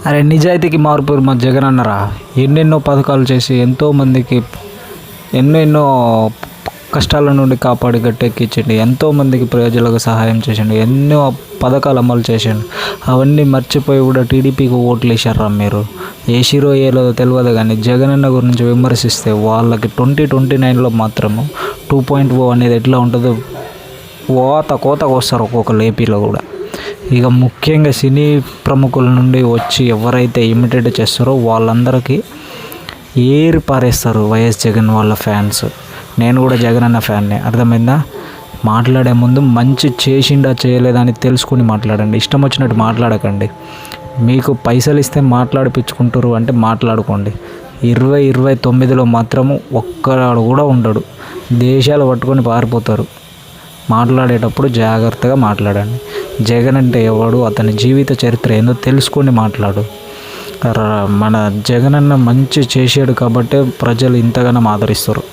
అరే నిజాయితీకి మార్పు మా జగన్ అన్నరా. ఎన్నెన్నో పథకాలు చేసి ఎంతోమందికి ఎన్నెన్నో కష్టాల నుండి కాపాడి గట్టెక్కించండి. ఎంతోమందికి ప్రజలకు సహాయం చేసిండు. ఎన్నో పథకాలు అమలు చేసిండు. అవన్నీ మర్చిపోయి కూడా టీడీపీకి ఓట్లు వేసారా మీరు. వేసిరో ఏలో తెలియదు కానీ జగనన్న గురించి విమర్శిస్తే వాళ్ళకి 2029లో మాత్రము 2.0 అనేది ఎట్లా ఉంటుందో కోతకు వస్తారు ఒక్కొక్కరు ఏపీలో కూడా. ఇక ముఖ్యంగా సినీ ప్రముఖుల నుండి వచ్చి ఎవరైతే ఇమిటేట్ చేస్తారో వాళ్ళందరికీ ఏరి పారేస్తారు వైఎస్ జగన్ వాళ్ళ ఫ్యాన్స్. నేను కూడా జగన్ అన్న ఫ్యాన్నే, అర్థమైందా. మాట్లాడే ముందు మంచి చేసిండా చేయలేదా అని తెలుసుకుని మాట్లాడండి. ఇష్టం వచ్చినట్టు మాట్లాడకండి. మీకు పైసలు ఇస్తే మాట్లాడిపించుకుంటారు అంటే మాట్లాడుకోండి. 2029లో మాత్రము ఒక్కడు కూడా ఉండడు. దేశాలు పట్టుకొని పారిపోతారు. మాట్లాడేటప్పుడు జాగ్రత్తగా మాట్లాడండి. జగన్ అంటే ఎవడు, అతని జీవిత చరిత్ర ఏందో తెలుసుకొని మాట్లాడు. మన జగన్ అన్న మంచి చేసాడు కాబట్టే ప్రజలు ఇంతగానో ఆదరిస్తారు.